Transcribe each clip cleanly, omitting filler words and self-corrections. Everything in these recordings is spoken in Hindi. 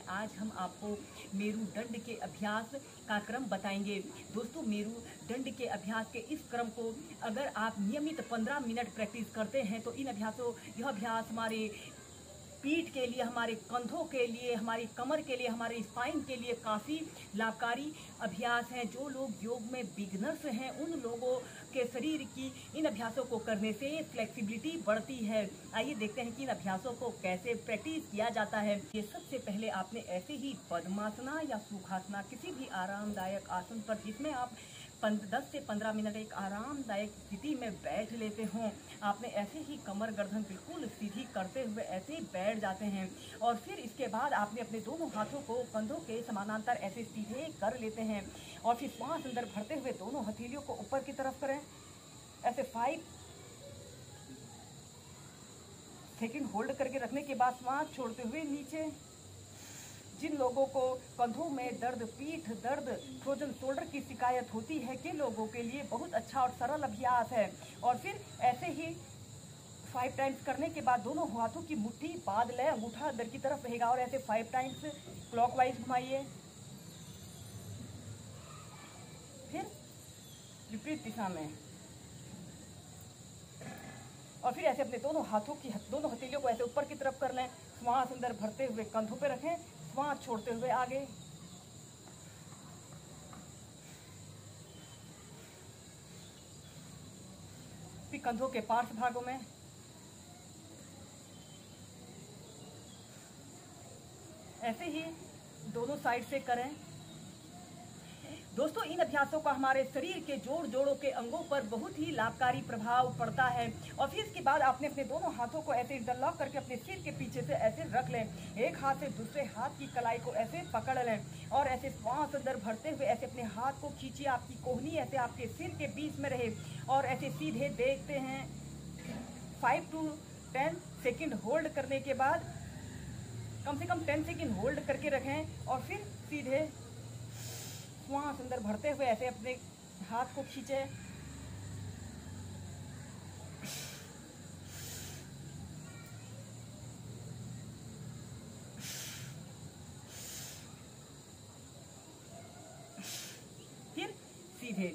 आज हम आपको मेरुदंड के अभ्यास का क्रम बताएंगे। दोस्तों, मेरुदंड के अभ्यास के इस क्रम को अगर आप नियमित 15 मिनट प्रैक्टिस करते हैं तो यह अभ्यास हमारे पीठ के लिए, हमारे कंधों के लिए, हमारी कमर के लिए, हमारे स्पाइन के लिए काफ़ी लाभकारी अभ्यास हैं। जो लोग योग में बिगनर्स हैं उन लोगों के शरीर की इन अभ्यासों को करने से फ्लेक्सिबिलिटी बढ़ती है। आइए देखते हैं कि इन अभ्यासों को कैसे प्रैक्टिस किया जाता है। ये सबसे पहले आपने ऐसे ही पद्मासना या सुखासना किसी भी आरामदायक आसन पर जिसमें आप 10 से 15 मिनट एक आरामदायक स्थिति में बैठ लेते हों, आपने ऐसे ही कमर गर्दन बिल्कुल सीधी करते हुए ऐसे ही बैठ जाते हैं। और फिर इसके बाद आपने अपने दोनों हाथों को कंधों के समानांतर ऐसे सीधे कर लेते हैं और फिर श्वास अंदर भरते हुए दोनों हथेलियों को ऊपर की तरफ करें। ऐसे 5 सेकंड होल्ड करके रखने के बाद श्वास छोड़ते हुए नीचे। जिन लोगों को कंधों में दर्द, पीठ दर्द, फ्रोजन शोल्डर की शिकायत होती है के लोगों के लिए बहुत अच्छा और सरल अभ्यास है। और फिर ऐसे ही 5 टाइम्स करने के बाद दोनों हाथों की मुट्ठी बांध लें, अंगूठा अंदर की तरफ रहेगा और ऐसे 5 टाइम्स क्लॉकवाइज घुमाइए, फिर विपरीत दिशा में। और फिर ऐसे अपने दोनों हथेलियों को ऐसे ऊपर की तरफ कर लें। श्वास अंदर भरते हुए कंधों पे रखें, श्वास छोड़ते हुए आगे। फिर कंधों के पार्श्व भागों में। ऐसे ही दोनों साइड से करें। दोस्तों, इन अभ्यासों का हमारे शरीर के जोड़ों के अंगों पर बहुत ही लाभकारी प्रभाव पड़ता है। और फिर इसके बाद आपने अपने दोनों हाथों को ऐसे इंटरलॉक करके अपने सिर के पीछे से ऐसे रख लें। एक हाथ से दूसरे हाथ की कलाई को ऐसे पकड़ लें और ऐसे श्वास अंदर भरते हुए ऐसे अपने हाथ को खींचिए। आपकी कोहनी ऐसे आपके सिर के बीच में रहे और ऐसे सीधे देखते हैं। 5 to 10 सेकेंड होल्ड करने के बाद कम से कम 10 सेकेंड होल्ड करके रखें और फिर सीधे श्वास अंदर भरते हुए ऐसे अपने हाथ को खींचे। फिर सीधे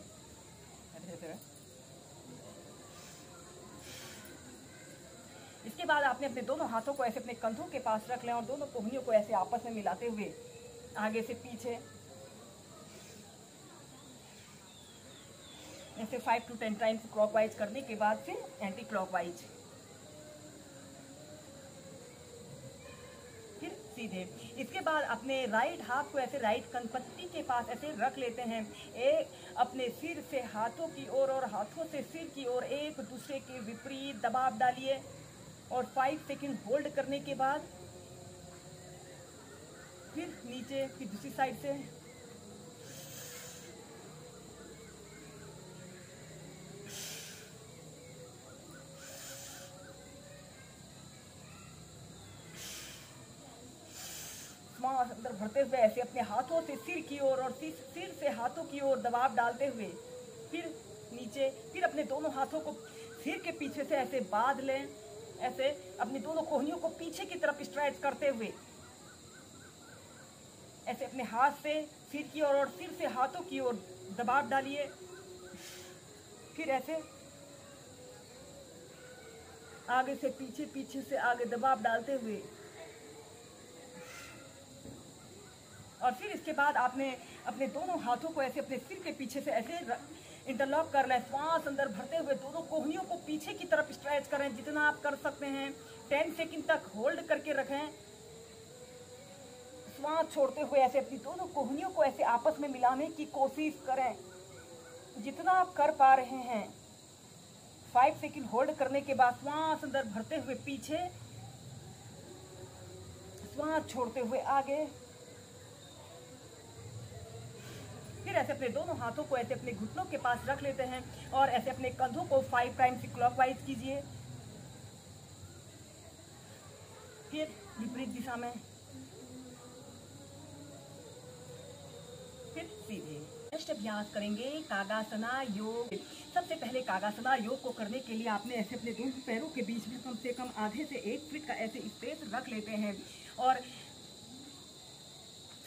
इसके बाद आपने अपने दोनों हाथों को ऐसे अपने कंधों के पास रख लें और दोनों कोहनियों को ऐसे आपस में मिलाते हुए आगे से पीछे ऐसे 5 to 10 टाइम्स क्लॉकवाइज करने के बाद फिर एंटी क्लॉकवाइज, फिर सीधे। इसके बाद अपने राइट हाथ को ऐसे राइट कनपट्टी के पास ऐसे रख लेते हैं। एक अपने सिर से हाथों की ओर और हाथों से सिर की ओर एक दूसरे के विपरीत दबाव डालिए और 5 सेकंड होल्ड करने के बाद फिर नीचे, फिर दूसरी साइड से। श्वास अंदर भरते हुए ऐसे अपने हाथों से सिर की ओर और सिर से हाथों की ओर दबाव डालते हुए फिर नीचे। फिर अपने दोनों हाथों को सिर के पीछे से ऐसे बांध लें, ऐसे अपनी दोनों कोहनियों को पीछे की तरफ स्ट्रेच करते हुए ऐसे अपने हाथ से सिर की ओर और सिर से हाथों की ओर दबाव डालिए। फिर ऐसे आगे से पीछे, पीछे से आगे दबाव डालते हुए। और फिर इसके बाद आपने अपने दोनों हाथों को ऐसे अपने सिर के पीछे से ऐसे इंटरलॉक कर लें। श्वास अंदर भरते हुए दोनों कोहनियों को पीछे की तरफ स्ट्रेच करें जितना आप कर सकते हैं। 10 सेकंड तक होल्ड करके रखें। श्वास छोड़ते हुए ऐसे अपनी दोनों कोहनियों को ऐसे आपस में मिलाने की कोशिश करें जितना आप कर पा रहे हैं। 5 सेकंड होल्ड करने के बाद श्वास अंदर भरते हुए पीछे, श्वास छोड़ते हुए आगे। फिर ऐसे अपने दोनों हाथों को ऐसे अपने घुटनों के पास रख लेते हैं और ऐसे अपने कंधों को 5 टाइम्स क्लॉकवाइज कीजिए, फिर विपरीत दिशा में, फिर सीधे। नेक्स्ट अभ्यास करेंगे कागासना योग। सबसे पहले कागासना योग को करने के लिए आपने ऐसे अपने दोनों पैरों के बीच में कम से कम आधे से 1 फीट का ऐसे स्पेस रख लेते हैं और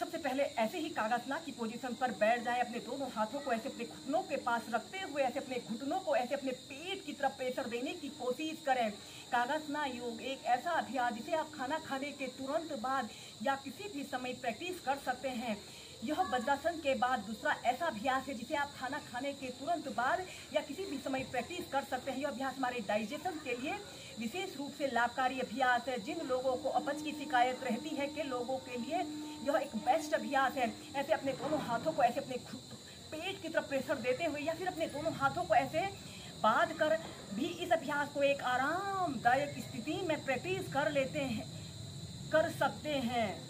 सबसे पहले ऐसे ही कागासना की पोजीशन पर बैठ जाएं। अपने दोनों हाथों को ऐसे अपने घुटनों के पास रखते हुए ऐसे अपने घुटनों को ऐसे अपने पेट की तरफ प्रेशर देने की कोशिश करें। कागासना योग एक ऐसा अभ्यास जिसे आप खाना खाने के तुरंत बाद या किसी भी समय प्रैक्टिस कर सकते हैं। यह वज्रासन के बाद दूसरा ऐसा अभ्यास है जिसे आप खाना खाने के तुरंत बाद या किसी भी समय प्रैक्टिस कर सकते हैं। यह अभ्यास हमारे डाइजेशन के लिए विशेष रूप से लाभकारी अभ्यास है। जिन लोगों को अपच की शिकायत रहती है के लोगों के लिए यह एक बेस्ट अभ्यास है। ऐसे अपने दोनों हाथों को ऐसे अपने पेट की तरफ प्रेशर देते हुए या फिर अपने दोनों हाथों को ऐसे बांध कर भी इस अभ्यास को एक आरामदायक स्थिति में प्रैक्टिस कर सकते हैं।